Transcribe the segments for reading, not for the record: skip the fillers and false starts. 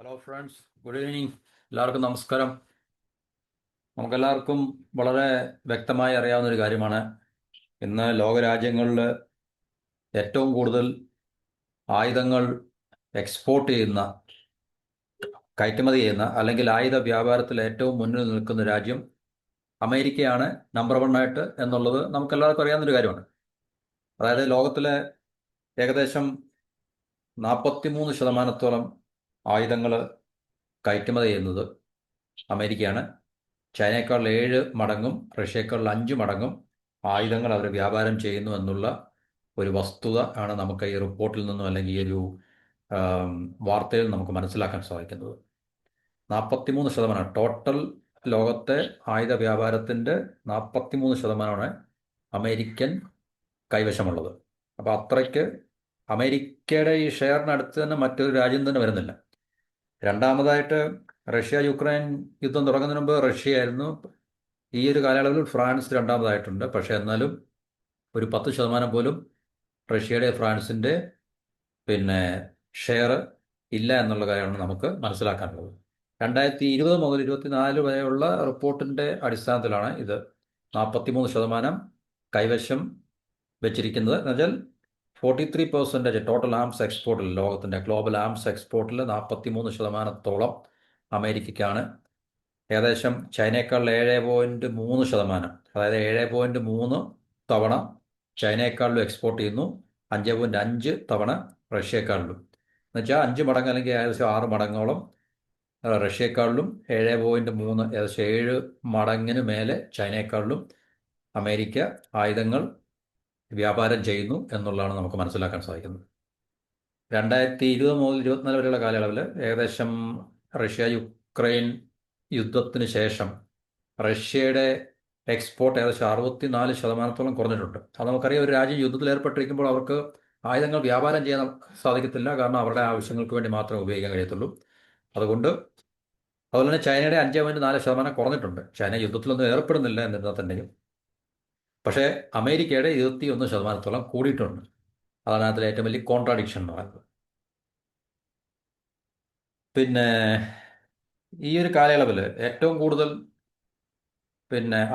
Hello friends, good evening. എല്ലാവർക്കും നമസ്കാരം. നമുക്കെല്ലാവർക്കും വളരെ വ്യക്തമായി അറിയാവുന്ന ഒരു കാര്യമാണ്, ഇന്ന് ലോകരാജ്യങ്ങളിൽ ഏറ്റവും കൂടുതൽ ആയുധങ്ങൾ എക്സ്പോർട്ട് ചെയ്യുന്ന, കയറ്റുമതി ചെയ്യുന്ന, അല്ലെങ്കിൽ ആയുധ വ്യാപാരത്തിൽ ഏറ്റവും മുന്നിൽ നിൽക്കുന്ന രാജ്യം അമേരിക്കയാണ്. നമ്പർ വൺ ആയിട്ട് എന്നുള്ളത് നമുക്കെല്ലാവർക്കും അറിയാവുന്നൊരു കാര്യമാണ്. അതായത് ലോകത്തിലെ ഏകദേശം 43% ആയുധങ്ങൾ കയറ്റുമതി ചെയ്യുന്നത് അമേരിക്കയാണ്. ചൈനയേക്കാൾ 7 മടങ്ങും റഷ്യയേക്കാൾ 5 മടങ്ങും ആയുധങ്ങൾ അവർ വ്യാപാരം ചെയ്യുന്നു എന്നുള്ള ഒരു വസ്തുത ആണ് നമുക്ക് ഈ റിപ്പോർട്ടിൽ നിന്നും അല്ലെങ്കിൽ ഈ ഒരു വാർത്തയിൽ നമുക്ക് മനസ്സിലാക്കാൻ സാധിക്കുന്നത്. 43% ടോട്ടൽ ലോകത്തെ ആയുധ വ്യാപാരത്തിൻ്റെ 43%മാണ് അമേരിക്കൻ കൈവശമുള്ളത്. അപ്പോൾ അത്രയ്ക്ക് അമേരിക്കയുടെ ഈ ഷെയറിനടുത്ത് തന്നെ മറ്റൊരു രാജ്യം തന്നെ വരുന്നില്ല. രണ്ടാമതായിട്ട് റഷ്യ യുക്രൈൻ യുദ്ധം തുടങ്ങുന്നതിന് മുമ്പ് റഷ്യയായിരുന്നു. ഈ ഒരു കാലയളവിൽ ഫ്രാൻസ് രണ്ടാമതായിട്ടുണ്ട്. പക്ഷേ എന്നാലും ഒരു 10% പോലും റഷ്യയുടെ ഫ്രാൻസിൻ്റെ ഷെയർ ഇല്ല എന്നുള്ള കാര്യമാണ് നമുക്ക് മനസ്സിലാക്കാനുള്ളത്. 2020 മുതൽ 2024 വരെയുള്ള റിപ്പോർട്ടിൻ്റെ അടിസ്ഥാനത്തിലാണ് ഇത് 43% കൈവശം വെച്ചിരിക്കുന്നത്. എന്നുവെച്ചാൽ 43% ടോട്ടൽ ആംസ് എക്സ്പോർട്ടിൽ, ലോകത്തിൻ്റെ ഗ്ലോബൽ ആംസ് എക്സ്പോർട്ടിൽ 43%-ഓളം അമേരിക്കയ്ക്കാണ്. ഏകദേശം ചൈനയേക്കാൾ 7.3%, അതായത് 7.3 തവണ ചൈനയെക്കാളിലും എക്സ്പോർട്ട് ചെയ്യുന്നു, 5.5 തവണ റഷ്യയെക്കാളിലും. എന്നുവെച്ചാൽ 5 മടങ്ങ് അല്ലെങ്കിൽ ഏകദേശം 6 മടങ്ങോളം റഷ്യയെക്കാളിലും 7.3, ഏകദേശം 7 മടങ്ങിന് മേലെ ചൈനയെക്കാളിലും അമേരിക്ക ആയുധങ്ങൾ വ്യാപാരം ചെയ്യുന്നു എന്നുള്ളതാണ് നമുക്ക് മനസ്സിലാക്കാൻ സാധിക്കുന്നത്. 2020 മുതൽ 2024 വരെയുള്ള കാലയളവിൽ ഏകദേശം റഷ്യ യുക്രൈൻ യുദ്ധത്തിന് ശേഷം റഷ്യയുടെ എക്സ്പോർട്ട് ഏകദേശം 64%-ഓളം കുറഞ്ഞിട്ടുണ്ട്. അത് നമുക്കറിയാം, ഒരു രാജ്യം യുദ്ധത്തിൽ ഏർപ്പെട്ടിരിക്കുമ്പോൾ അവർക്ക് ആയുധങ്ങൾ വ്യാപാരം ചെയ്യാൻ സാധിക്കത്തില്ല. കാരണം അവരുടെ ആവശ്യങ്ങൾക്ക് വേണ്ടി മാത്രമേ ഉപയോഗിക്കാൻ കഴിയത്തുള്ളൂ. അതുപോലെ തന്നെ ചൈനയുടെ 5.4% കുറഞ്ഞിട്ടുണ്ട്. ചൈന യുദ്ധത്തിലൊന്നും ഏർപ്പെടുന്നില്ല എന്നിരുന്നാൽ തന്നെയും. പക്ഷേ അമേരിക്കയുടെ 21%-ഓളം കൂടിയിട്ടുണ്ട്. അതാണ് അതിലെ ഏറ്റവും വലിയ കോൺട്രാഡിക്ഷൻ എന്ന് പറയുന്നത്. ഈ ഒരു കാലയളവിൽ ഏറ്റവും കൂടുതൽ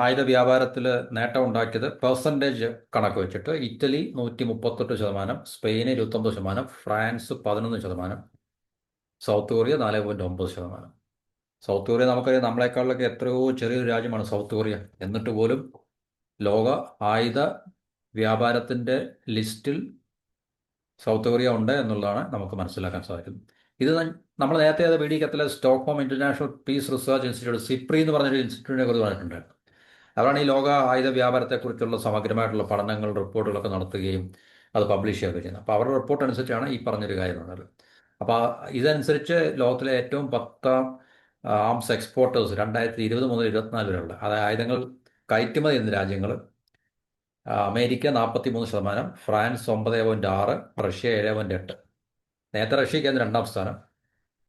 ആയുധ വ്യാപാരത്തിൽ നേട്ടം ഉണ്ടാക്കിയത് പെർസെൻറ്റേജ് കണക്ക് വെച്ചിട്ട് Italy 138%, Spain 29%, France 11%, south Korea 4.9%. South Korea നമുക്കറിയാം, നമ്മളെക്കാളിലൊക്കെ എത്രയോ ചെറിയൊരു രാജ്യമാണ് സൗത്ത് കൊറിയ. എന്നിട്ട് പോലും ലോക ആയുധ വ്യാപാരത്തിൻ്റെ ലിസ്റ്റിൽ സൗത്ത് കൊറിയ ഉണ്ട് എന്നുള്ളതാണ് നമുക്ക് മനസ്സിലാക്കാൻ സാധിക്കുന്നത്. ഇത് നമ്മൾ നേരത്തെ അത് വീഡിയോക്കത്തിലെ Stockholm International Peace Research Institute, SIPRI എന്ന് പറഞ്ഞൊരു ഇൻസ്റ്റിറ്റ്യൂട്ടിനെ കുറിച്ച് പറഞ്ഞിട്ടുണ്ട്. അവരാണ് ഈ ലോക ആയുധ വ്യാപാരത്തെക്കുറിച്ചുള്ള സമഗ്രമായിട്ടുള്ള പഠനങ്ങൾ, റിപ്പോർട്ടുകളൊക്കെ നടത്തുകയും അത് പബ്ലിഷ് ചെയ്യുകയൊക്കെ ചെയ്യുന്നത്. അപ്പോൾ അവരുടെ റിപ്പോർട്ട് അനുസരിച്ചാണ് ഈ പറഞ്ഞൊരു കാര്യം നടന്നത്. അപ്പോൾ ഇതനുസരിച്ച് ലോകത്തിലെ ഏറ്റവും 10 ആംസ് എക്സ്പോർട്ടേഴ്സ് 2020 മുതൽ 2024 വരെയുള്ള, അതായത് ആയുധങ്ങൾ കയറ്റുമതി ചെയ്യുന്ന രാജ്യങ്ങൾ: അമേരിക്ക 43%, ഫ്രാൻസ് 9.6, റഷ്യ 7.8. നേരത്തെ റഷ്യയ്ക്കായിരുന്നു രണ്ടാം സ്ഥാനം.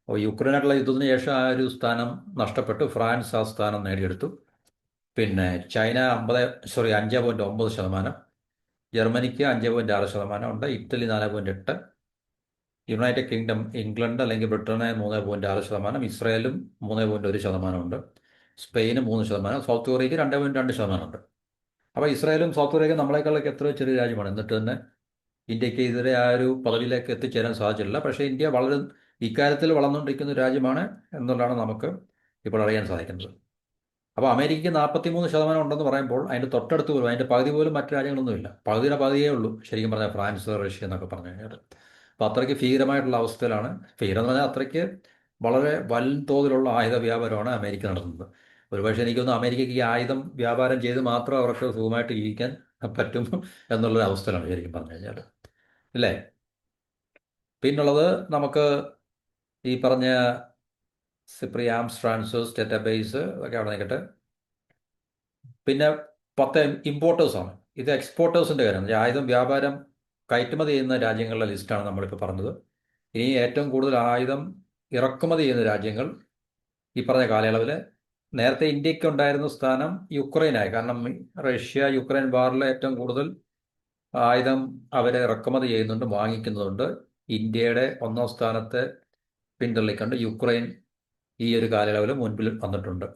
അപ്പോൾ യുക്രൈനായിട്ടുള്ള യുദ്ധത്തിന് ശേഷം ആ ഒരു സ്ഥാനം നഷ്ടപ്പെട്ടു. ഫ്രാൻസ് ആ സ്ഥാനം നേടിയെടുത്തു. ചൈന 5.9%, ജർമ്മനിക്ക് 5.6% ഉണ്ട്, ഇറ്റലി 4.8, യുണൈറ്റഡ് കിങ്ഡം, ഇംഗ്ലണ്ട് അല്ലെങ്കിൽ ബ്രിട്ടന് 3.6%, ഇസ്രായേലും 3.1% ഉണ്ട്, സ്പെയിന് 3%, സൗത്ത് കൊറിയയ്ക്ക് 2.2% ഉണ്ട്. അപ്പോൾ ഇസ്രായേലും സൗത്ത് കൊറിയയ്ക്കും നമ്മളെക്കാളൊക്കെ എത്രയോ ചെറിയ രാജ്യമാണ്. എന്നിട്ട് തന്നെ ഇന്ത്യക്ക് ഇതുവരെ ആ ഒരു പദവിയിലേക്ക് എത്തിച്ചേരാൻ സാധിച്ചിട്ടില്ല. പക്ഷേ ഇന്ത്യ വളരെ ഇക്കാര്യത്തിൽ വളർന്നുകൊണ്ടിരിക്കുന്ന ഒരു രാജ്യമാണ് എന്നുള്ളതാണ് നമുക്ക് ഇപ്പോൾ അറിയാൻ സാധിക്കുന്നത്. അപ്പോൾ അമേരിക്കയ്ക്ക് 43% ഉണ്ടെന്ന് പറയുമ്പോൾ അതിൻ്റെ തൊട്ടടുത്ത് പോലും, അതിൻ്റെ പകുതി പോലും മറ്റു രാജ്യങ്ങളൊന്നുമില്ല. പകുതിയുടെ പകുതിയേ ഉള്ളൂ ശരിക്കും പറഞ്ഞാൽ ഫ്രാൻസ്, റഷ്യ എന്നൊക്കെ പറഞ്ഞു കഴിഞ്ഞാൽ. അപ്പോൾ അത്രയ്ക്ക് ഭീകരമായിട്ടുള്ള അവസ്ഥയിലാണ്. ഭീകരം എന്ന് പറഞ്ഞാൽ അത്രയ്ക്ക് വളരെ വൻതോതിലുള്ള ആയുധ വ്യാപാരമാണ് അമേരിക്ക നടത്തുന്നത്. ഒരുപക്ഷെ എനിക്കൊന്ന് അമേരിക്കയ്ക്ക് ഈ ആയുധം വ്യാപാരം ചെയ്ത് മാത്രം അവർക്ക് സുഖമായിട്ട് ജീവിക്കാൻ പറ്റും എന്നുള്ളൊരു അവസ്ഥയിലാണ് ശരിക്കും പറഞ്ഞു കഴിഞ്ഞാൽ, അല്ലേ? പിന്നുള്ളത് നമുക്ക് ഈ പറഞ്ഞ സിപ്രി, ആംസ്, ഫ്രാൻസോസ്, ഡേറ്റാബേസ് അതൊക്കെ അവിടെ നിൽക്കട്ടെ. പിന്നെ 10 ഇമ്പോർട്ടേഴ്സാണ്. ഇത് എക്സ്പോർട്ടേഴ്സിൻ്റെ കാര്യം, ആയുധം വ്യാപാരം കയറ്റുമതി ചെയ്യുന്ന രാജ്യങ്ങളുടെ ലിസ്റ്റാണ് നമ്മളിപ്പോൾ പറഞ്ഞത്. ഇനി ഏറ്റവും കൂടുതൽ ആയുധം ഇറക്കുമതി ചെയ്യുന്ന രാജ്യങ്ങൾ ഈ പറഞ്ഞ കാലയളവിൽ നേരത്തെ ഇന്ത്യക്ക് ഉണ്ടായിരുന്ന സ്ഥാനം യുക്രൈനായി. കാരണം റഷ്യ യുക്രൈൻ വാറിൽ ഏറ്റവും കൂടുതൽ ആയുധം അവരെ ഇറക്കുമതി ചെയ്യുന്നുണ്ട്, വാങ്ങിക്കുന്നുണ്ട്. ഇന്ത്യയുടെ ഒന്നാം സ്ഥാനത്തെ പിന്തള്ളിക്കൊണ്ട് യുക്രൈൻ ഈ ഒരു കാലയളവിൽ മുൻപിൽ വന്നിട്ടുണ്ട്.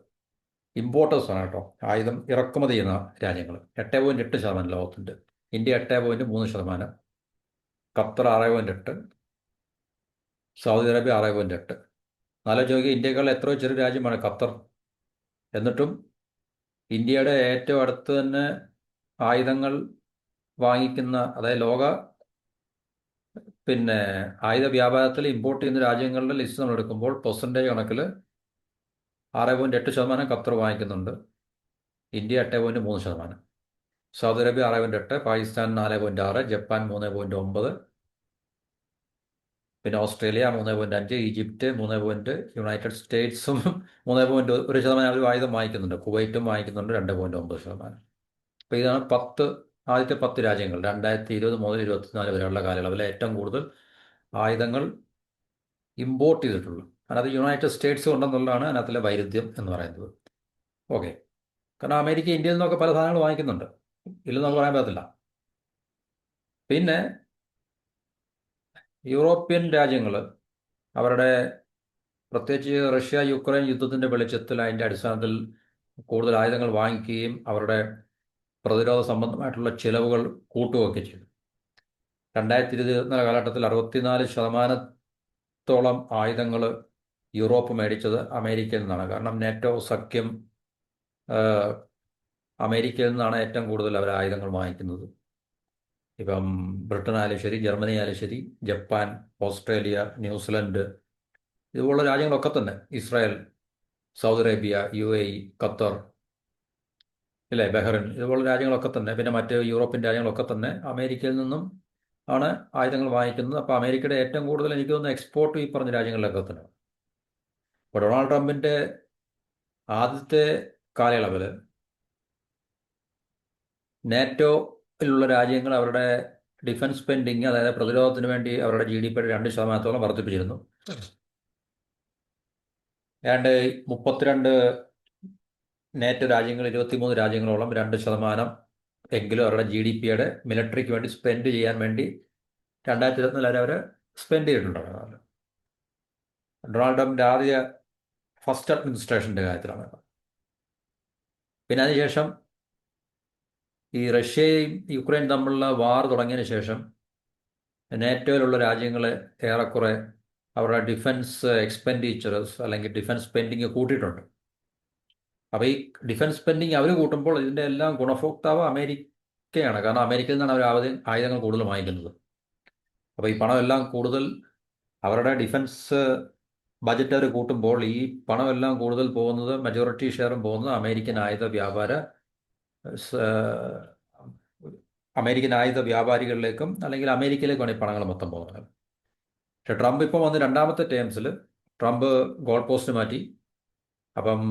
ഇമ്പോർട്ടേഴ്സാണ് കേട്ടോ, ആയുധം ഇറക്കുമതി ചെയ്യുന്ന രാജ്യങ്ങൾ. 8.8% ലോകത്തിൻ്റെ. India 8.3%, Qatar 6.8%, Saudi Arabia 6.8%. ആലോചിച്ച് ഇന്ത്യക്കാൾ എത്രയോ ചെറിയ രാജ്യമാണ് ഖത്തർ. എന്നിട്ടും ഇന്ത്യയുടെ ഏറ്റവും അടുത്ത് തന്നെ ആയുധങ്ങൾ വാങ്ങിക്കുന്ന, അതായത് ലോക ആയുധ വ്യാപാരത്തിൽ ഇമ്പോർട്ട് ചെയ്യുന്ന രാജ്യങ്ങളുടെ ലിസ്റ്റ് നമ്മൾ എടുക്കുമ്പോൾ പെർസെൻറ്റേജ് കണക്കിൽ 6.8% ഖത്തർ വാങ്ങിക്കുന്നുണ്ട്, India 8.3%, Saudi Arabia 6.8%, Pakistan 4.6%, Japan 3.9%, പിന്നെ ഓസ്ട്രേലിയ 3.5%, ഈജിപ്റ്റ് 3%, യുണൈറ്റഡ് സ്റ്റേറ്റ്സും 3.1% അവർ ആയുധം വാങ്ങിക്കുന്നുണ്ട്, കുവൈറ്റും വാങ്ങിക്കുന്നുണ്ട് 2.9%. അപ്പോൾ ഇതാണ് ആദ്യത്തെ 10 രാജ്യങ്ങൾ 2020 മുതൽ 2024 വരെയുള്ള കാലയളവിൽ ഏറ്റവും കൂടുതൽ ആയുധങ്ങൾ ഇമ്പോർട്ട് ചെയ്തിട്ടുള്ളൂ. അതിനകത്ത് യുണൈറ്റഡ് സ്റ്റേറ്റ്സ് ഉണ്ടെന്നുള്ളതാണ് അതിനകത്തിലെ വൈരുദ്ധ്യം എന്ന് പറയുന്നത്. ഓക്കെ, കാരണം അമേരിക്ക ഇന്ത്യയിൽ നിന്നൊക്കെ പല സാധനങ്ങൾ വാങ്ങിക്കുന്നുണ്ട്, ഇല്ലെന്ന് നമുക്ക് പറയാൻ പറ്റത്തില്ല. പിന്നെ യൂറോപ്യൻ രാജ്യങ്ങൾ അവരുടെ പ്രത്യേകിച്ച് റഷ്യ യുക്രൈൻ യുദ്ധത്തിൻ്റെ വെളിച്ചത്തിൽ അതിൻ്റെ അടിസ്ഥാനത്തിൽ കൂടുതൽ ആയുധങ്ങൾ വാങ്ങിക്കുകയും അവരുടെ പ്രതിരോധ സംബന്ധമായിട്ടുള്ള ചിലവുകൾ കൂട്ടുകയൊക്കെ ചെയ്തു. 2024 കാലഘട്ടത്തിൽ 64% ആയുധങ്ങൾ യൂറോപ്പ് മേടിച്ചത് അമേരിക്കയിൽ നിന്നാണ്. കാരണം നാറ്റോ സഖ്യം അമേരിക്കയിൽ നിന്നാണ് ഏറ്റവും കൂടുതൽ അവർ ആയുധങ്ങൾ വാങ്ങിക്കുന്നത്. ഇപ്പം ബ്രിട്ടൻ ആയാലും ശരി, ജർമ്മനി ആയാലും ശരി, ജപ്പാൻ, ഓസ്ട്രേലിയ, ന്യൂസിലൻഡ്, ഇതുപോലുള്ള രാജ്യങ്ങളൊക്കെ തന്നെ, Israel, Saudi Arabia, UAE, Qatar, ഇല്ലേ, ബഹ്റിൻ, ഇതുപോലുള്ള രാജ്യങ്ങളൊക്കെ തന്നെ, പിന്നെ മറ്റ് യൂറോപ്യൻ രാജ്യങ്ങളൊക്കെ തന്നെ അമേരിക്കയിൽ നിന്നും ആണ് ആയുധങ്ങൾ വാങ്ങിക്കുന്നത്. അപ്പോൾ അമേരിക്കയുടെ ഏറ്റവും കൂടുതൽ എനിക്ക് തോന്നുന്നു എക്സ്പോർട്ട് ഈ പറഞ്ഞ രാജ്യങ്ങളിലൊക്കെ തന്നെ. ഇപ്പോൾ ഡൊണാൾഡ് ട്രംപിൻ്റെ ആദ്യത്തെ കാലയളവിൽ നാറ്റോയിലുള്ള രാജ്യങ്ങൾ അവരുടെ ഡിഫൻസ് സ്പെൻഡിങ്, അതായത് പ്രതിരോധത്തിന് വേണ്ടി അവരുടെ GDP 2% വർദ്ധിപ്പിച്ചിരുന്നു. ഏതാണ്ട് 32 നാറ്റോ രാജ്യങ്ങൾ, 23 രാജ്യങ്ങളോളം 2% എങ്കിലും അവരുടെ GDPയുടെ മിലിറ്ററിക്ക് വേണ്ടി സ്പെൻഡ് ചെയ്യാൻ വേണ്ടി 2024 അവർ സ്പെൻഡ് ചെയ്തിട്ടുണ്ടായിരുന്നു. ഡൊണാൾഡ് ട്രംപിൻ്റെ ആദ്യ ഫസ്റ്റ് അഡ്മിനിസ്ട്രേഷൻ്റെ കാര്യത്തിലാണ്. പിന്നെ അതിനുശേഷം ഈ റഷ്യയും യുക്രൈൻ തമ്മിലുള്ള വാർ തുടങ്ങിയതിന് ശേഷം നാറ്റോയിലുള്ള രാജ്യങ്ങൾ ഏറെക്കുറെ അവരുടെ ഡിഫൻസ് എക്സ്പെൻഡിച്ചേഴ്സ് അല്ലെങ്കിൽ ഡിഫൻസ് സ്പെൻഡിങ് കൂട്ടിയിട്ടുണ്ട്. അപ്പോൾ ഈ ഡിഫൻസ് സ്പെൻഡിങ് അവർ കൂട്ടുമ്പോൾ ഇതിൻ്റെ എല്ലാം ഗുണഭോക്താവ് അമേരിക്കയാണ്. കാരണം അമേരിക്കയിൽ നിന്നാണ് അവർ ആയുധങ്ങൾ കൂടുതൽ വാങ്ങിക്കുന്നത്. അപ്പോൾ ഈ പണമെല്ലാം കൂടുതൽ അവരുടെ ഡിഫൻസ് ബജറ്റ് അവർ കൂട്ടുമ്പോൾ ഈ പണമെല്ലാം കൂടുതൽ പോകുന്നത്, മെജോറിറ്റി ഷെയറും പോകുന്നത് അമേരിക്കൻ ആയുധ വ്യാപാരികളിലേക്കും അല്ലെങ്കിൽ അമേരിക്കയിലേക്കാണ് ഈ പണങ്ങൾ മൊത്തം പോകുന്നത്. പക്ഷെ ട്രംപ് ഇപ്പോൾ വന്ന് രണ്ടാമത്തെ ടേംസിൽ ട്രംപ് ഗോൾ പോസ്റ്റ് മാറ്റി. അപ്പം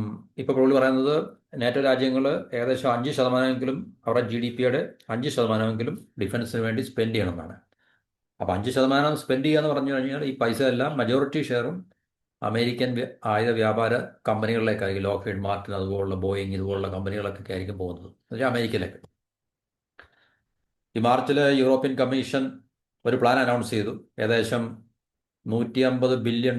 ഇപ്പോൾ പുള്ളി പറയുന്നത് നാറ്റോ രാജ്യങ്ങൾ ഏകദേശം 5%, അവരുടെ GDPയുടെ 5% ഡിഫൻസിന് വേണ്ടി സ്പെൻഡ് ചെയ്യണമെന്നാണ്. അപ്പോൾ 5% സ്പെൻഡ് ചെയ്യുക എന്ന് പറഞ്ഞു കഴിഞ്ഞാൽ ഈ പൈസ എല്ലാം മെജോറിറ്റി ഷെയറും അമേരിക്കൻ ആയുധ വ്യാപാര കമ്പനികളിലേക്കായിരിക്കും. ലോക്ക്ഹീഡ് മാർട്ടിൻ, അതുപോലുള്ള ബോയിങ്, ഇതുപോലുള്ള കമ്പനികളൊക്കെ ആയിരിക്കും പോകുന്നത്, എന്നുവെച്ചാൽ അമേരിക്കയിലേക്ക്. ഈ മാർച്ചിൽ യൂറോപ്യൻ കമ്മീഷൻ ഒരു പ്ലാൻ അനൗൺസ് ചെയ്തു. ഏകദേശം $150 ബില്യൺ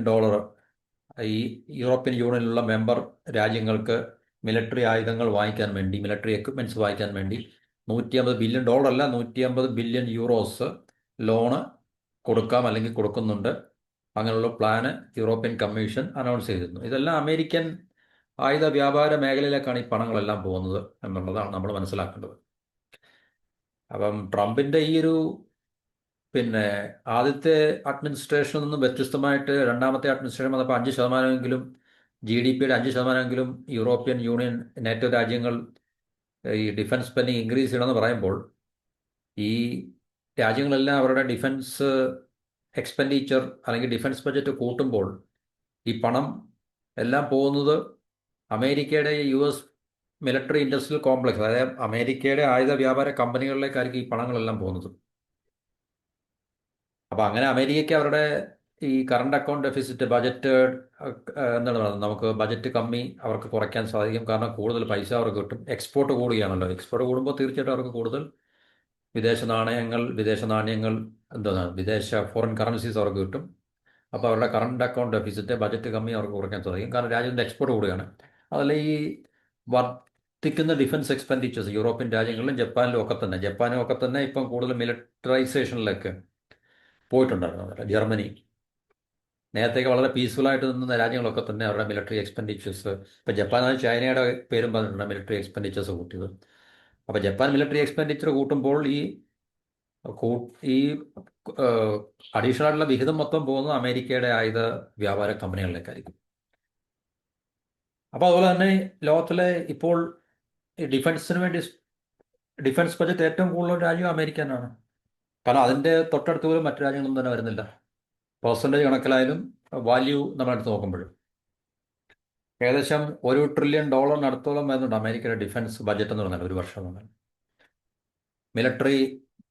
ഈ യൂറോപ്യൻ യൂണിയനിലുള്ള മെമ്പർ രാജ്യങ്ങൾക്ക് മിലിറ്ററി ആയുധങ്ങൾ വാങ്ങിക്കാൻ വേണ്ടി, മിലിറ്ററി എക്വിപ്മെൻറ്റ്സ് വാങ്ങിക്കാൻ വേണ്ടി $150 ബില്യൺ അല്ല, 150 ബില്യൺ യൂറോസ് ലോണ് കൊടുക്കാം അല്ലെങ്കിൽ കൊടുക്കുന്നുണ്ട്. അങ്ങനെയുള്ള പ്ലാന് യൂറോപ്യൻ കമ്മീഷൻ അനൗൺസ് ചെയ്തിരുന്നു. ഇതെല്ലാം അമേരിക്കൻ ആയുധ വ്യാപാര മേഖലയിലേക്കാണ് ഈ പണങ്ങളെല്ലാം പോകുന്നത് എന്നുള്ളതാണ് നമ്മൾ മനസ്സിലാക്കേണ്ടത്. അപ്പം ട്രംപിൻ്റെ ഈ ഒരു ആദ്യത്തെ അഡ്മിനിസ്ട്രേഷനിൽ നിന്നും വ്യത്യസ്തമായിട്ട് രണ്ടാമത്തെ അഡ്മിനിസ്ട്രേഷൻ വന്നപ്പോൾ 5%, GDPയുടെ 5% യൂറോപ്യൻ യൂണിയൻ, നാറ്റോ രാജ്യങ്ങൾ ഈ ഡിഫൻസ് സ്പെൻഡിങ് ഇൻക്രീസ് ചെയ്യണമെന്ന് പറയുമ്പോൾ ഈ രാജ്യങ്ങളെല്ലാം അവരുടെ ഡിഫൻസ് എക്സ്പെൻഡിച്ചർ അല്ലെങ്കിൽ ഡിഫൻസ് ബഡ്ജറ്റ് കൂട്ടുമ്പോൾ ഈ പണം എല്ലാം പോകുന്നത് അമേരിക്കയുടെ US മിലിറ്ററി ഇൻഡസ്ട്രിയൽ കോംപ്ലക്സ്, അതായത് അമേരിക്കയുടെ ആയുധ വ്യാപാര കമ്പനികളിലേക്കായിരിക്കും ഈ പണങ്ങളെല്ലാം പോകുന്നത്. അപ്പോൾ അങ്ങനെ അമേരിക്കയ്ക്ക് അവരുടെ ഈ കറണ്ട് അക്കൗണ്ട് ഡെഫിസിറ്റ്, ബജറ്റ് എന്താണ് പറയുന്നത്, നമുക്ക് ബജറ്റ് കമ്മി അവർക്ക് കുറയ്ക്കാൻ സാധിക്കും. കാരണം കൂടുതൽ പൈസ അവർക്ക് കിട്ടും. എക്സ്പോർട്ട് കൂടുകയാണല്ലോ. എക്സ്പോർട്ട് കൂടുമ്പോൾ തീർച്ചയായിട്ടും അവർക്ക് കൂടുതൽ വിദേശ നാണയങ്ങൾ, വിദേശ ഫോറിൻ കറൻസീസ് അവർക്ക് കിട്ടും. അപ്പോൾ അവരുടെ കറണ്ട് അക്കൗണ്ട് ഡെഫിസിറ്റ്, ബജറ്റ് കമ്മി അവർക്ക് കുറയ്ക്കാൻ സാധിക്കും. കാരണം രാജ്യത്തിൻ്റെ എക്സ്പോർട്ട് കൂടുകയാണ്. അതല്ല, ഈ വർദ്ധിക്കുന്ന ഡിഫൻസ് എക്സ്പെൻഡിച്ചേഴ്സ് യൂറോപ്യൻ രാജ്യങ്ങളിലും ജപ്പാനിലും ഒക്കെ തന്നെ, ഇപ്പം കൂടുതൽ മിലിറ്ററൈസേഷനിലേക്ക് പോയിട്ടുണ്ടായിരുന്നു. ജർമ്മനി നേരത്തേക്ക് വളരെ പീസ്ഫുള്ളായിട്ട് നിന്ന രാജ്യങ്ങളൊക്കെ തന്നെ അവരുടെ മിലിറ്ററി എക്സ്പെൻഡിച്ചേഴ്സ്, ഇപ്പം ജപ്പാനാണ് ചൈനയുടെ പേരും പറഞ്ഞിട്ടുണ്ട് മിലിറ്ററി എക്സ്പെൻഡിച്ചേഴ്സ് കൂട്ടിയത്. അപ്പോൾ ജപ്പാൻ മിലിറ്ററി എക്സ്പെൻഡിച്ചർ കൂട്ടുമ്പോൾ ഈ അഡീഷണൽ ആയിട്ടുള്ള വിഹിതം മൊത്തം പോകുന്നത് അമേരിക്കയുടെ ആയുധ വ്യാപാര കമ്പനികളിലേക്കായിരിക്കും. അപ്പോൾ അതുപോലെ തന്നെ ലോകത്തിലെ ഇപ്പോൾ ഈ ഡിഫൻസ് ബജറ്റ് ഏറ്റവും കൂടുതൽ രാജ്യം അമേരിക്ക തന്നെയാണ്. കാരണം അതിൻ്റെ തൊട്ടടുത്ത് പോലും മറ്റു രാജ്യങ്ങളൊന്നും തന്നെ വരുന്നില്ല. പെർസെൻറ്റേജ് കണക്കിലായാലും വാല്യൂ നമ്മളെടുത്ത് നോക്കുമ്പോഴും ഏകദേശം $1 ട്രില്യൺ അടുത്തോളം വരുന്നുണ്ട് അമേരിക്കയുടെ ഡിഫൻസ് ബജറ്റ് എന്ന് പറഞ്ഞാൽ ഒരു വർഷം എന്ന്.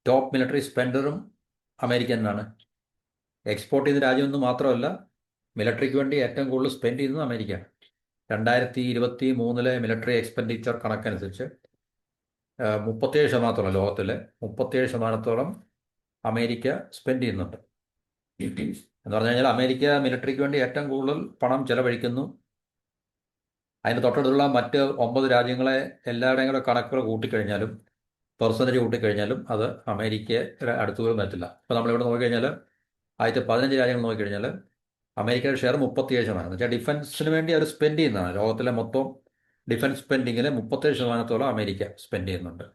ടോപ്പ് മിലിറ്ററി സ്പെൻഡറും അമേരിക്ക തന്നെയാണ്. എക്സ്പോർട്ട് ചെയ്ത രാജ്യമൊന്നും മാത്രമല്ല, മിലിറ്ററിക്ക് വേണ്ടി ഏറ്റവും കൂടുതൽ സ്പെൻഡ് ചെയ്യുന്നത് അമേരിക്കയാണ്. 2023 മിലിറ്ററി എക്സ്പെൻഡിച്ചർ കണക്കനുസരിച്ച് 37%, ലോകത്തിലെ 37% അമേരിക്ക സ്പെൻഡ് ചെയ്യുന്നുണ്ട്. എന്ന് പറഞ്ഞു കഴിഞ്ഞാൽ അമേരിക്ക മിലിറ്ററിക്ക് വേണ്ടി ഏറ്റവും കൂടുതൽ പണം ചെലവഴിക്കുന്നു. അതിന് തൊട്ടടുത്തുള്ള മറ്റ് 9 രാജ്യങ്ങളെ എല്ലാവരുടെയും കൂടെ കണക്കുകൾ കൂട്ടിക്കഴിഞ്ഞാലും, പെർസെൻറ്റേജ് കൂട്ടിക്കഴിഞ്ഞാലും അത് അമേരിക്കയുടെ അടുത്ത് പോലും പറ്റില്ല. ഇപ്പോൾ നമ്മളിവിടെ നോക്കിക്കഴിഞ്ഞാൽ ആദ്യത്തെ 15 രാജ്യങ്ങൾ നോക്കിക്കഴിഞ്ഞാൽ അമേരിക്കയുടെ ഷെയർ 37%. എന്ന് വെച്ചാൽ ഡിഫൻസിന് വേണ്ടി അവർ സ്പെൻഡ് ചെയ്യുന്നതാണ്. ലോകത്തിലെ മൊത്തം ഡിഫൻസ് സ്പെൻഡിങ്ങിൽ 37%-ഓളം അമേരിക്ക സ്പെൻഡ് ചെയ്യുന്നുണ്ട്.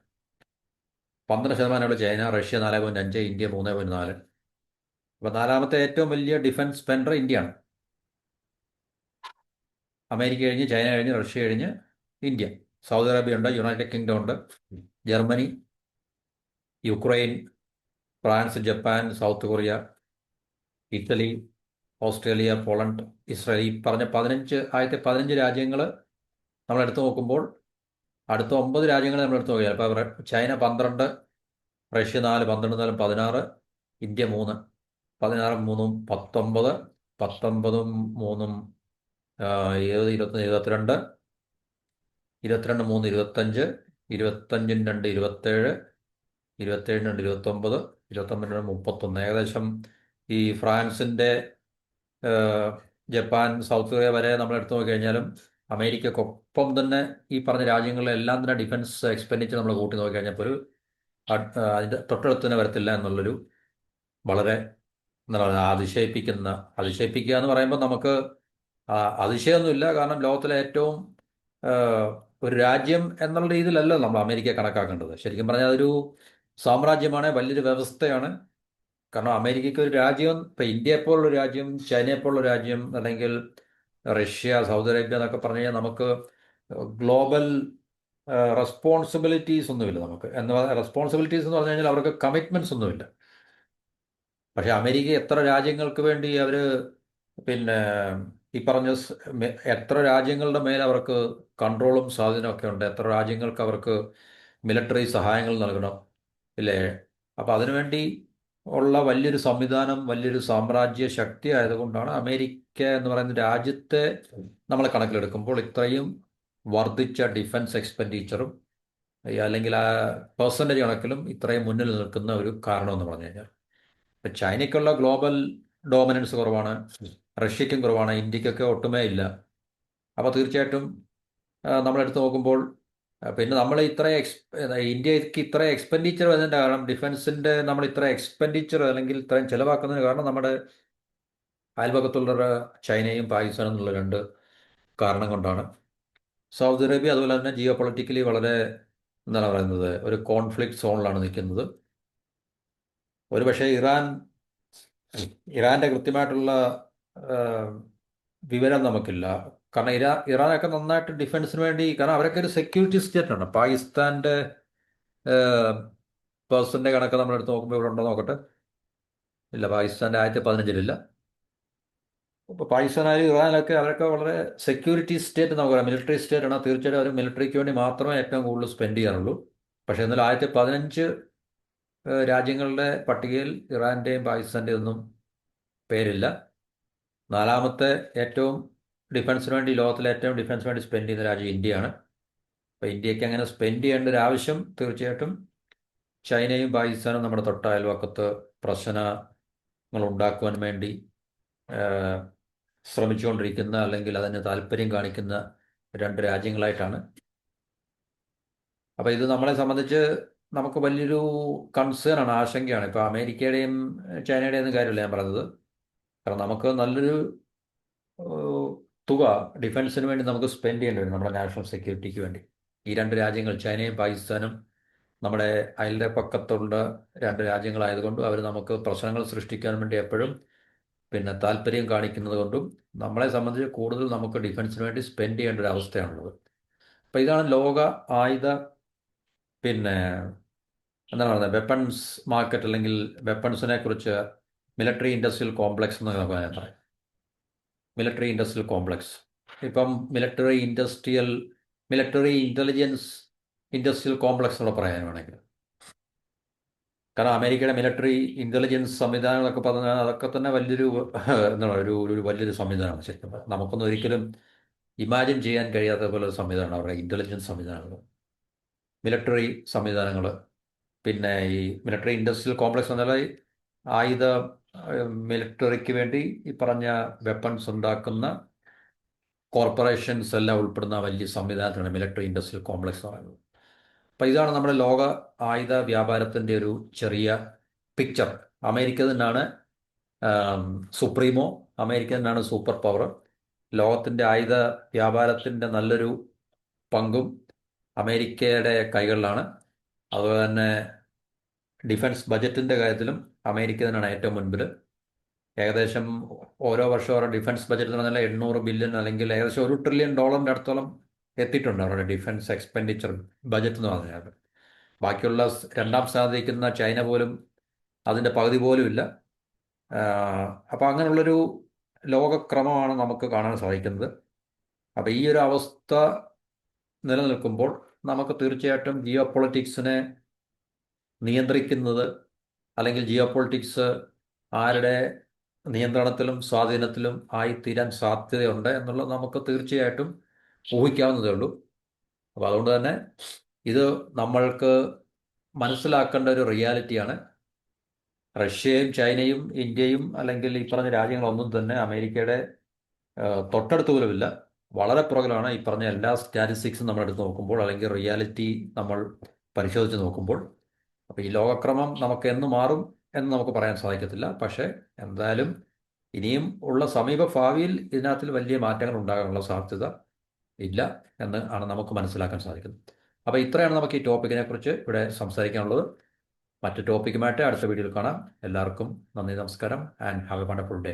12% ചൈന, റഷ്യ 4.5, ഇന്ത്യ 3.4. അപ്പോൾ നാലാമത്തെ ഏറ്റവും വലിയ ഡിഫൻസ് സ്പെൻഡർ ഇന്ത്യയാണ്. അമേരിക്ക കഴിഞ്ഞ്, ചൈന കഴിഞ്ഞ്, റഷ്യ കഴിഞ്ഞ് ഇന്ത്യ. സൗദി അറേബ്യ ഉണ്ട്, യുണൈറ്റഡ് കിങ്ഡം ഉണ്ട്, Germany, Ukraine, France, Japan, south Korea, Italy, Australia, Poland, Israel. ഈ പറഞ്ഞ ആദ്യത്തെ 15 രാജ്യങ്ങൾ നമ്മളെടുത്ത് നോക്കുമ്പോൾ അടുത്ത 9 രാജ്യങ്ങൾ നമ്മളെടുത്ത് നോക്കിയാൽ ഇപ്പോൾ ചൈന 12, റഷ്യ 4, 12, 4, 16, ഇന്ത്യ 3, 16, 3, 19, 19, 3, 20, 21, 22, 22, 3, 25, 25, 2, 27, 27, 2, 29, 29, 31. ഏകദേശം ഈ ഫ്രാൻസിൻ്റെ, ജപ്പാൻ, സൗത്ത് കൊറിയ വരെ നമ്മൾ എടുത്തു നോക്കിക്കഴിഞ്ഞാലും അമേരിക്കക്കൊപ്പം തന്നെ ഈ പറഞ്ഞ രാജ്യങ്ങളിലെല്ലാം തന്നെ ഡിഫൻസ് എക്സ്പെൻഡിച്ചർ നമ്മൾ കൂട്ടി നോക്കിക്കഴിഞ്ഞപ്പോൾ അതിൻ്റെ തൊട്ടടുത്ത് തന്നെ വരത്തില്ല എന്നുള്ളൊരു വളരെ എന്താ പറയുക അതിശയിപ്പിക്കുക എന്ന് പറയുമ്പോൾ നമുക്ക് അതിശയമൊന്നുമില്ല. കാരണം ലോകത്തിലെ ഏറ്റവും ഒരു രാജ്യം എന്നുള്ള രീതിയിലല്ല നമ്മൾ അമേരിക്കയെ കണക്കാക്കേണ്ടത്. ശരിക്കും പറഞ്ഞാൽ അതൊരു സാമ്രാജ്യമാണ്, വലിയൊരു വ്യവസ്ഥയാണ്. കാരണം അമേരിക്കയ്ക്ക് ഒരു രാജ്യം, ഇപ്പം ഇന്ത്യയെപ്പോലുള്ള രാജ്യം, ചൈനയെപ്പോലുള്ള രാജ്യം, അല്ലെങ്കിൽ റഷ്യ, സൗദി അറേബ്യ എന്നൊക്കെ പറഞ്ഞു കഴിഞ്ഞാൽ നമുക്ക് ഗ്ലോബൽ റെസ്പോൺസിബിലിറ്റീസ് ഒന്നുമില്ല നമുക്ക്. റെസ്പോൺസിബിലിറ്റീസ് എന്ന് പറഞ്ഞു കഴിഞ്ഞാൽ അവർക്ക് കമ്മിറ്റ്മെൻറ്റ്സ് ഒന്നുമില്ല. പക്ഷേ അമേരിക്ക എത്ര രാജ്യങ്ങൾക്ക് വേണ്ടി അവർ പിന്നെ ഈ പറഞ്ഞ എത്ര രാജ്യങ്ങളുടെ മേൽ അവർക്ക് കൺട്രോളും സ്വാധീനമൊക്കെ ഉണ്ട്, എത്ര രാജ്യങ്ങൾക്ക് അവർക്ക് മിലിറ്ററി സഹായങ്ങൾ നൽകണം, ഇല്ലേ? അപ്പോൾ അതിനുവേണ്ടി ഉള്ള വലിയൊരു സംവിധാനം, വലിയൊരു സാമ്രാജ്യ ശക്തി ആയതുകൊണ്ടാണ് അമേരിക്ക എന്ന് പറയുന്ന രാജ്യത്തെ നമ്മൾ കണക്കിലെടുക്കുമ്പോൾ ഇത്രയും വർദ്ധിച്ച ഡിഫൻസ് എക്സ്പെൻഡിച്ചറും അല്ലെങ്കിൽ ആ പെർസെൻറ്റേജ് കണക്കിലും ഇത്രയും മുന്നിൽ നിൽക്കുന്ന ഒരു കാരണം എന്ന് പറഞ്ഞു കഴിഞ്ഞാൽ. ഇപ്പം ചൈനയ്ക്കുള്ള ഗ്ലോബൽ ഡോമിനൻസ് കുറവാണ്, റഷ്യയ്ക്കും കുറവാണ്, ഇന്ത്യക്കൊക്കെ ഒട്ടുമേ ഇല്ല. അപ്പോൾ തീർച്ചയായിട്ടും നമ്മളെടുത്ത് നോക്കുമ്പോൾ പിന്നെ നമ്മൾ ഇന്ത്യക്ക് ഇത്ര എക്സ്പെൻഡിച്ചർ വരുന്നതിൻ്റെ കാരണം, ഡിഫൻസിൻ്റെ നമ്മൾ ഇത്ര എക്സ്പെൻഡിച്ചർ അല്ലെങ്കിൽ ഇത്രയും ചിലവാക്കുന്നതിന് കാരണം നമ്മുടെ അയൽപക്കത്തുള്ള ചൈനയും പാകിസ്ഥാനും എന്നുള്ള 2 കാരണം കൊണ്ടാണ്. സൗദി അറേബ്യ അതുപോലെ തന്നെ ജിയോ പൊളിറ്റിക്കലി വളരെ എന്താണ് പറയുന്നത്, ഒരു കോൺഫ്ലിക്റ്റ് സോണിലാണ് നിൽക്കുന്നത്. ഒരുപക്ഷെ ഇറാൻ്റെ കൃത്യമായിട്ടുള്ള വിവരം നമുക്കില്ല. കാരണം ഇറാനൊക്കെ നന്നായിട്ട് ഡിഫൻസിന് വേണ്ടി, കാരണം അവരൊക്കെ ഒരു സെക്യൂരിറ്റി സ്റ്റേറ്റാണ്. പാകിസ്ഥാൻ്റെ പേഴ്സൻ്റെ കണക്ക് നമ്മൾ എടുത്ത് നോക്കുമ്പോൾ ഇവിടെ ഉണ്ടോ നോക്കട്ടെ. ഇല്ല, പാകിസ്ഥാൻ്റെ 15-ലില്ല. ഇപ്പോൾ പാകിസ്ഥാനായാലും ഇറാനിലൊക്കെ അവരൊക്കെ വളരെ സെക്യൂരിറ്റി സ്റ്റേറ്റ് നമുക്ക് പറയാം, മിലിറ്ററി സ്റ്റേറ്റാണ്. തീർച്ചയായിട്ടും അവർ മിലിറ്ററിക്ക് വേണ്ടി മാത്രമേ ഏറ്റവും കൂടുതൽ സ്പെൻഡ് ചെയ്യാറുള്ളൂ. പക്ഷേ എന്നാലും 15 രാജ്യങ്ങളുടെ പട്ടികയിൽ ഇറാൻ്റെയും പാകിസ്ഥാൻ്റെയും ഒന്നും പേരില്ല. 4ാമത്തെ ഏറ്റവും ഡിഫൻസിന് വേണ്ടി, ലോകത്തിലെ ഏറ്റവും ഡിഫൻസിന് വേണ്ടി സ്പെൻഡ് ചെയ്യുന്ന രാജ്യം ഇന്ത്യയാണ്. അപ്പോൾ ഇന്ത്യക്ക് അങ്ങനെ സ്പെൻഡ് ചെയ്യേണ്ട ഒരു ആവശ്യം തീർച്ചയായിട്ടും ചൈനയും പാകിസ്ഥാനും നമ്മുടെ തൊട്ട അയൽവക്കത്ത് പ്രശ്നങ്ങൾ ഉണ്ടാക്കുവാൻ വേണ്ടി ശ്രമിച്ചുകൊണ്ടിരിക്കുന്ന അല്ലെങ്കിൽ അതിന് താല്പര്യം കാണിക്കുന്ന രണ്ട് രാജ്യങ്ങളായിട്ടാണ്. അപ്പോൾ ഇത് നമ്മളെ സംബന്ധിച്ച് നമുക്ക് വലിയൊരു കൺസേൺ ആണ്, ആശങ്കയാണ്. ഇപ്പോൾ അമേരിക്കയുടെയും ചൈനയുടെയും ഒന്നും കാര്യമില്ല ഞാൻ പറഞ്ഞത്. കാരണം നമുക്ക് നല്ലൊരു തുക ഡിഫൻസിന് വേണ്ടി നമുക്ക് സ്പെൻഡ് ചെയ്യേണ്ടി വരും, നമ്മുടെ നാഷണൽ സെക്യൂരിറ്റിക്ക് വേണ്ടി. ഈ രണ്ട് രാജ്യങ്ങൾ, ചൈനയും പാകിസ്ഥാനും, നമ്മുടെ അയൽപക്കത്തുള്ള രണ്ട് രാജ്യങ്ങളായതുകൊണ്ടും അവർ നമുക്ക് പ്രശ്നങ്ങൾ സൃഷ്ടിക്കാൻ വേണ്ടി എപ്പോഴും താല്പര്യം കാണിക്കുന്നത് കൊണ്ടും നമ്മളെ സംബന്ധിച്ച് കൂടുതൽ നമുക്ക് ഡിഫൻസിന് വേണ്ടി സ്പെൻഡ് ചെയ്യേണ്ട ഒരു അവസ്ഥയാണുള്ളത്. അപ്പോൾ ഇതാണ് ലോക ആയുധ പിന്നെ എന്താണ് പറയുന്നത്, വെപ്പൺസ് മാർക്കറ്റ്, അല്ലെങ്കിൽ വെപ്പൺസിനെ കുറിച്ച് മിലിറ്ററി ഇൻഡസ്ട്രിയൽ കോംപ്ലക്സ് എന്ന് നമുക്ക് പറയാം. മിലിറ്ററി ഇൻഡസ്ട്രിയൽ കോംപ്ലക്സ്, ഇപ്പം മിലിറ്ററി ഇൻ്റലിജൻസ് ഇൻഡസ്ട്രിയൽ കോംപ്ലക്സ് എന്നുള്ള പറയാൻ വേണമെങ്കിൽ. കാരണം അമേരിക്കയുടെ മിലിറ്ററി ഇൻ്റലിജൻസ് സംവിധാനങ്ങളൊക്കെ പറഞ്ഞാൽ അതൊക്കെ തന്നെ വലിയൊരു എന്താണ് ഒരു വലിയൊരു സംവിധാനമാണ്. ശരിക്കും നമുക്കൊന്നും ഒരിക്കലും ഇമാജിൻ ചെയ്യാൻ കഴിയാത്ത പോലെ ഒരു സംവിധാനമാണ് അവരുടെ ഇൻ്റലിജൻസ് സംവിധാനങ്ങൾ, മിലിറ്ററി സംവിധാനങ്ങൾ. പിന്നെ ഈ മിലിറ്ററി ഇൻഡസ്ട്രിയൽ കോംപ്ലക്സ് എന്നാൽ ആയുധ മിലിറ്ററിക്ക് വേണ്ടി ഈ പറഞ്ഞ വെപ്പൺസ് ഉണ്ടാക്കുന്ന കോർപ്പറേഷൻസ് എല്ലാം ഉൾപ്പെടുന്ന വലിയ സംവിധാനത്തിനാണ് മിലിറ്ററി ഇൻഡസ്ട്രിയൽ കോംപ്ലക്സ് എന്ന് പറയുന്നത്. അപ്പോൾ ഇതാണ് നമ്മുടെ ലോക ആയുധ വ്യാപാരത്തിൻ്റെ ഒരു ചെറിയ പിക്ചർ. അമേരിക്ക തന്നെയാണ് സുപ്രീമോ, അമേരിക്ക തന്നെയാണ് സൂപ്പർ പവർ. ലോകത്തിൻ്റെ ആയുധ വ്യാപാരത്തിൻ്റെ നല്ലൊരു പങ്കും അമേരിക്കയുടെ കൈകളിലാണ്. അതുപോലെ തന്നെ ഡിഫൻസ് ബജറ്റിൻ്റെ കാര്യത്തിലും അമേരിക്ക തന്നെയാണ് ഏറ്റവും മുൻപിൽ. ഏകദേശം ഓരോ വർഷം അവരുടെ ഡിഫൻസ് ബജറ്റ് എന്ന് പറഞ്ഞാൽ 800 ബില്യൺ അല്ലെങ്കിൽ ഏകദേശം $1 ട്രില്യൺ അടുത്തോളം എത്തിയിട്ടുണ്ട് അവരുടെ ഡിഫൻസ് എക്സ്പെൻഡിച്ചർ ബജറ്റ് എന്ന് പറഞ്ഞാൽ. ബാക്കിയുള്ള രണ്ടാം സ്ഥാനത്തിരിക്കുന്ന ചൈന പോലും അതിൻ്റെ പകുതി പോലും ഇല്ല. അപ്പോൾ അങ്ങനെയുള്ളൊരു ലോകക്രമമാണ് നമുക്ക് കാണാൻ സാധിക്കുന്നത്. അപ്പോൾ ഈ ഒരു അവസ്ഥ നിലനിൽക്കുമ്പോൾ നമുക്ക് തീർച്ചയായിട്ടും ജിയോ പൊളിറ്റിക്സിനെ നിയന്ത്രിക്കുന്നത്, അല്ലെങ്കിൽ ജിയോ പൊളിറ്റിക്സ് ആരുടെ നിയന്ത്രണത്തിലും സ്വാധീനത്തിലും ആയിത്തീരാൻ സാധ്യതയുണ്ട് എന്നുള്ളത് നമുക്ക് തീർച്ചയായിട്ടും ഊഹിക്കാവുന്നതേ ഉള്ളൂ. അപ്പോൾ അതുകൊണ്ട് തന്നെ ഇത് നമ്മൾക്ക് മനസ്സിലാക്കേണ്ട ഒരു റിയാലിറ്റിയാണ്. റഷ്യയും ചൈനയും ഇന്ത്യയും അല്ലെങ്കിൽ ഈ പറഞ്ഞ രാജ്യങ്ങളൊന്നും തന്നെ അമേരിക്കയുടെ തൊട്ടടുത്ത് പോലുമില്ല, വളരെ പുറകിലാണ് ഈ പറഞ്ഞ എല്ലാ സ്റ്റാറ്റിസ്റ്റിക്സും നമ്മളെടുത്ത് നോക്കുമ്പോൾ, അല്ലെങ്കിൽ റിയാലിറ്റി നമ്മൾ പരിശോധിച്ച് നോക്കുമ്പോൾ. അപ്പോൾ ഈ ലോകക്രമം നമുക്ക് എന്ന് മാറും എന്ന് നമുക്ക് പറയാൻ സാധിക്കത്തില്ല. പക്ഷേ എന്തായാലും ഇനിയും ഉള്ള സമീപ ഭാവിയിൽ ഇതിനകത്തിൽ വലിയ മാറ്റങ്ങൾ ഉണ്ടാകാനുള്ള സാധ്യത ഇല്ല എന്ന് ആണ് നമുക്ക് മനസ്സിലാക്കാൻ സാധിക്കുന്നത്. അപ്പോൾ ഇത്രയാണ് നമുക്ക് ഈ ടോപ്പിക്കിനെ കുറിച്ച് ഇവിടെ സംസാരിക്കാനുള്ളത്. മറ്റു ടോപ്പിക്കുമായിട്ട് അടുത്ത വീഡിയോയിൽ കാണാം. എല്ലാവർക്കും നന്ദി, നമസ്കാരം, and have A wonderful day.